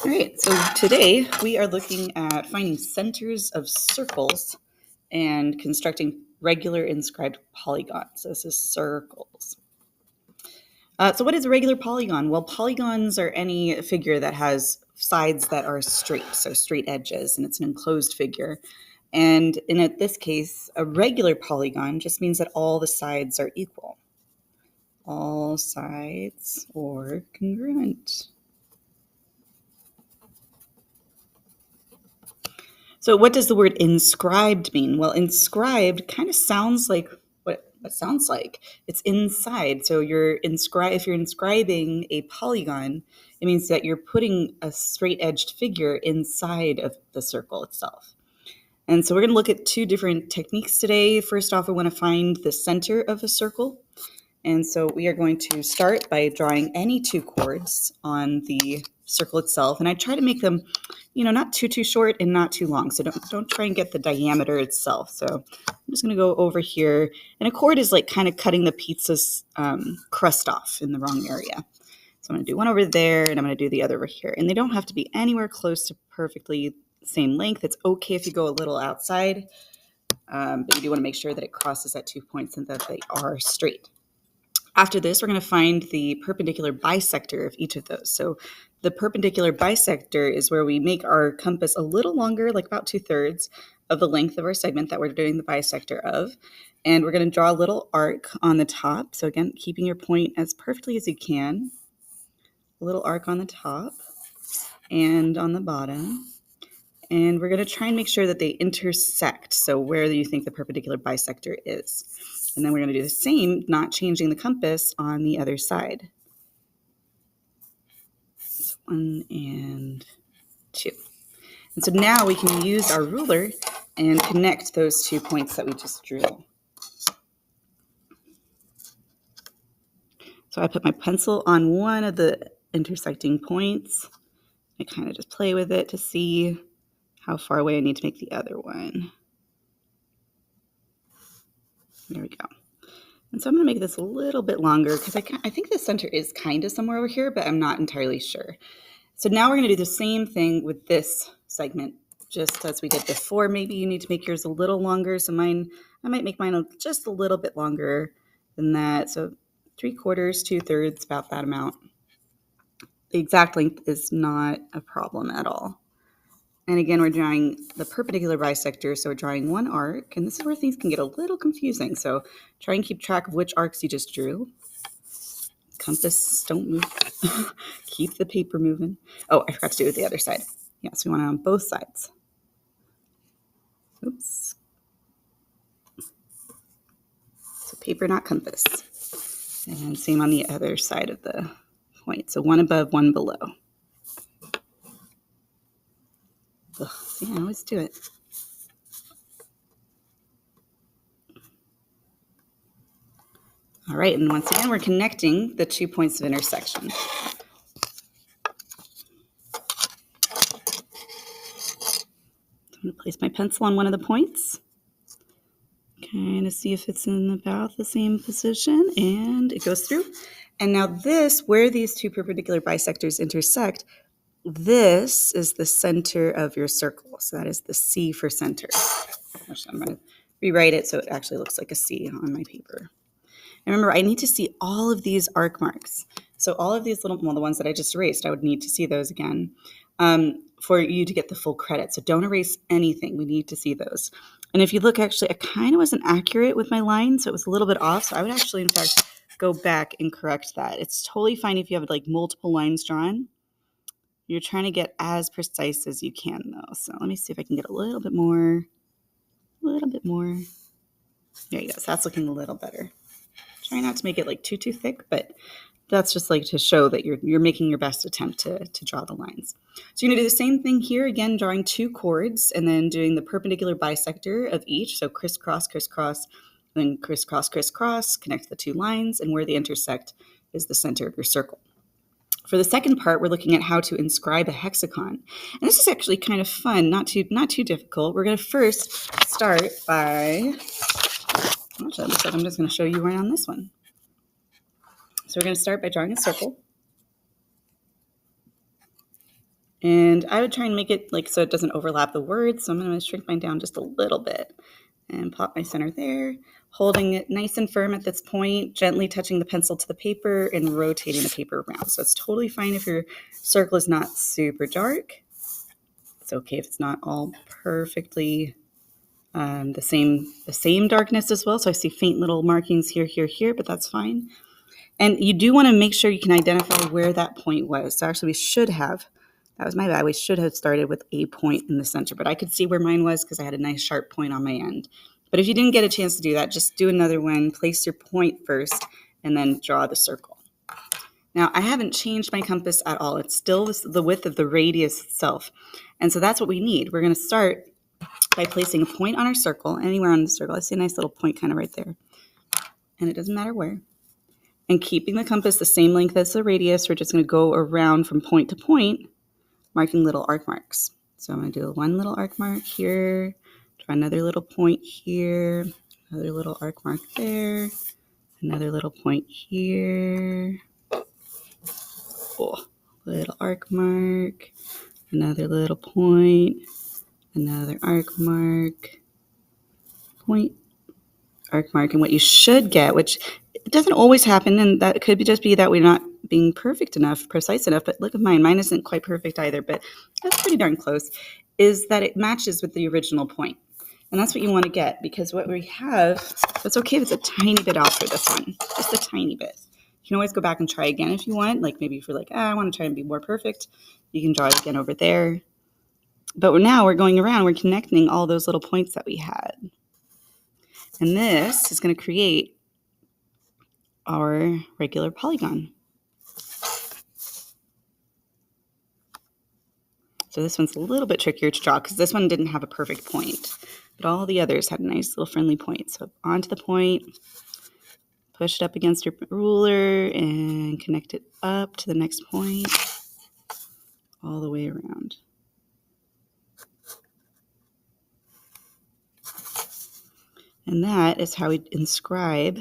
All right, so today we are looking at finding centers of circles and constructing regular inscribed polygons. So this is circles. So what is a regular polygon? Well, polygons are any figure that has sides that are straight, so straight edges, and it's an enclosed figure. And in this case, a regular polygon just means that all the sides are equal. All sides or congruent. So what does the word inscribed mean? Well, inscribed kind of sounds like what it sounds like. It's inside. So if you're inscribing a polygon, it means that you're putting a straight-edged figure inside of the circle itself. And so we're going to look at two different techniques today. First off, we want to find the center of a circle. And so we are going to start by drawing any two chords on the circle itself. And I try to make them, not too short and not too long. So don't try and get the diameter itself. So I'm just going to go over here. And a chord is like kind of cutting the pizza's crust off in the wrong area. So I'm going to do one over there and I'm going to do the other over here. And they don't have to be anywhere close to perfectly the same length. It's okay if you go a little outside, but you do want to make sure that it crosses at 2 points and that they are straight. After this, we're going to find the perpendicular bisector of each of those. So the perpendicular bisector is where we make our compass a little longer, like about 2/3 of the length of our segment that we're doing the bisector of. And we're going to draw a little arc on the top. So again, keeping your point as perfectly as you can. A little arc on the top and on the bottom. And we're going to try and make sure that they intersect. So where do you think the perpendicular bisector is? And then we're going to do the same, not changing the compass on the other side. So 1 and 2. And so now we can use our ruler and connect those 2 points that we just drew. So I put my pencil on one of the intersecting points. I kind of just play with it to see how far away I need to make the other one. There we go. And so I'm going to make this a little bit longer because I think the center is kind of somewhere over here, but I'm not entirely sure. So now we're going to do the same thing with this segment, just as we did before. Maybe you need to make yours a little longer. So I might make mine just a little bit longer than that. So 3/4, 2/3, about that amount. The exact length is not a problem at all. And again, we're drawing the perpendicular bisector, so we're drawing one arc, and this is where things can get a little confusing. So try and keep track of which arcs you just drew. Compass, don't move. Keep the paper moving. Oh, I forgot to do it with the other side. Yes, we want it on both sides. Oops. So paper, not compass. And same on the other side of the point. So one above, one below. Ugh, see, I always do it. All right, and once again, we're connecting the 2 points of intersection. I'm going to place my pencil on one of the points. Kind of see if it's in about the same position, and it goes through. And now this, where these two perpendicular bisectors intersect, this is the center of your circle. So that is the C for center. I'm going to rewrite it so it actually looks like a C on my paper. And remember, I need to see all of these arc marks. So all of these little, the ones that I just erased, I would need to see those again for you to get the full credit. So don't erase anything. We need to see those. And if you look, actually, I kind of wasn't accurate with my line, so it was a little bit off. So I would actually, in fact, go back and correct that. It's totally fine if you have like multiple lines drawn. You're trying to get as precise as you can, though. So let me see if I can get a little bit more. There you go. So that's looking a little better. Try not to make it like too thick, but that's just like to show that you're making your best attempt to draw the lines. So you're going to do the same thing here, again, drawing two chords and then doing the perpendicular bisector of each. So crisscross, crisscross, then crisscross, crisscross, connect the two lines, and where they intersect is the center of your circle. For the second part, we're looking at how to inscribe a hexagon. And this is actually kind of fun, not too difficult. We're going to first start by, I'm just going to show you right on this one. So we're going to start by drawing a circle. And I would try and make it like so it doesn't overlap the words. So I'm going to shrink mine down just a little bit and pop my center there, holding it nice and firm at this point, gently touching the pencil to the paper and rotating the paper around. So it's totally fine if your circle is not super dark. It's okay if it's not all perfectly the same darkness as well. So I see faint little markings here, but that's fine. And you do want to make sure you can identify where that point was. So actually that was my bad. We should have started with a point in the center, but I could see where mine was because I had a nice sharp point on my end. But if you didn't get a chance to do that, just do another one, place your point first, and then draw the circle. Now, I haven't changed my compass at all. It's still the width of the radius itself. And so that's what we need. We're going to start by placing a point on our circle, anywhere on the circle. I see a nice little point kind of right there. And it doesn't matter where. And keeping the compass the same length as the radius, we're just going to go around from point to point, marking little arc marks. So I'm going to do one little arc mark here, draw another little point here, another little arc mark there, another little point here, little arc mark, another little point, another arc mark, point, arc mark. And what you should get, which it doesn't always happen, and that could just be that we're not being perfect enough, precise enough, but look at mine. Mine isn't quite perfect either, but that's pretty darn close, is that it matches with the original point. And that's what you want to get, because what we have, it's okay if it's a tiny bit off for this one, just a tiny bit. You can always go back and try again if you want, like maybe if you're like, I want to try and be more perfect, you can draw it again over there. But now we're going around, we're connecting all those little points that we had. And this is going to create our regular polygon. So this one's a little bit trickier to draw because this one didn't have a perfect point, but all the others had a nice little friendly point. So onto the point, push it up against your ruler and connect it up to the next point all the way around. And that is how we inscribe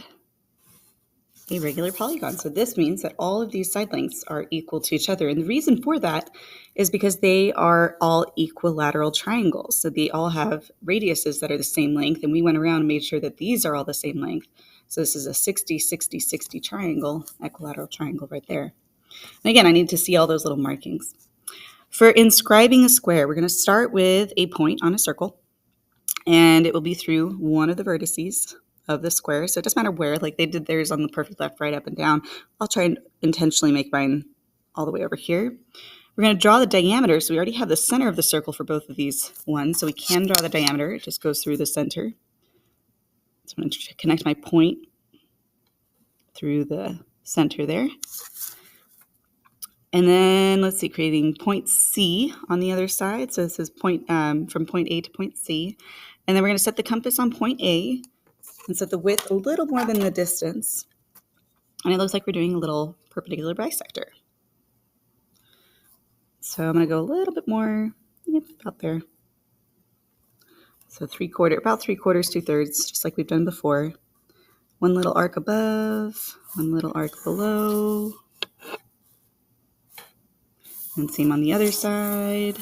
a regular polygon. So this means that all of these side lengths are equal to each other. And the reason for that is because they are all equilateral triangles. So they all have radiuses that are the same length. And we went around and made sure that these are all the same length. So this is a 60, 60, 60 triangle, equilateral triangle right there. And again, I need to see all those little markings. For inscribing a square, we're going to start with a point on a circle. And it will be through one of the vertices of the square. So it doesn't matter where, like they did theirs on the perfect left, right, up and down. I'll try and intentionally make mine all the way over here. We're going to draw the diameter. So we already have the center of the circle for both of these ones. So we can draw the diameter. It just goes through the center. So I'm going to connect my point through the center there. And then let's see, creating point C on the other side. So this is point from point A to point C. And then we're going to set the compass on point A and set the width a little more than the distance. And it looks like we're doing a little perpendicular bisector. So I'm going to go a little bit more, about there. So about 3/4, 2/3, just like we've done before. One little arc above, one little arc below. And same on the other side.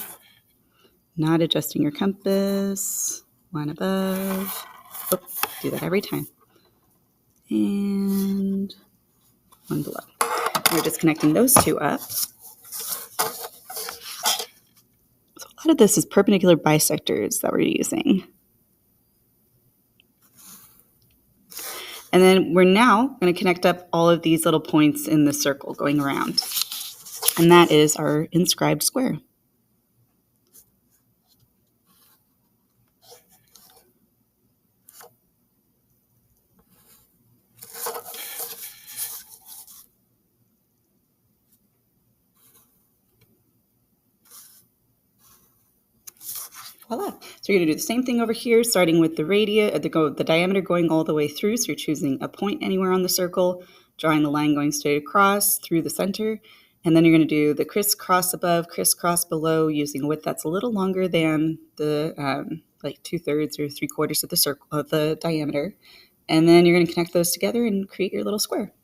Not adjusting your compass. One above. Oh, do that every time. And one below. We're just connecting those two up. So a lot of this is perpendicular bisectors that we're using. And then we're now going to connect up all of these little points in the circle going around. And that is our inscribed square. Voila. So you're going to do the same thing over here, starting with the radius, the diameter going all the way through. So you're choosing a point anywhere on the circle, drawing the line going straight across through the center. And then you're going to do the crisscross above, crisscross below, using a width that's a little longer than the like 2/3 or 3/4 of the circle of the diameter. And then you're going to connect those together and create your little square.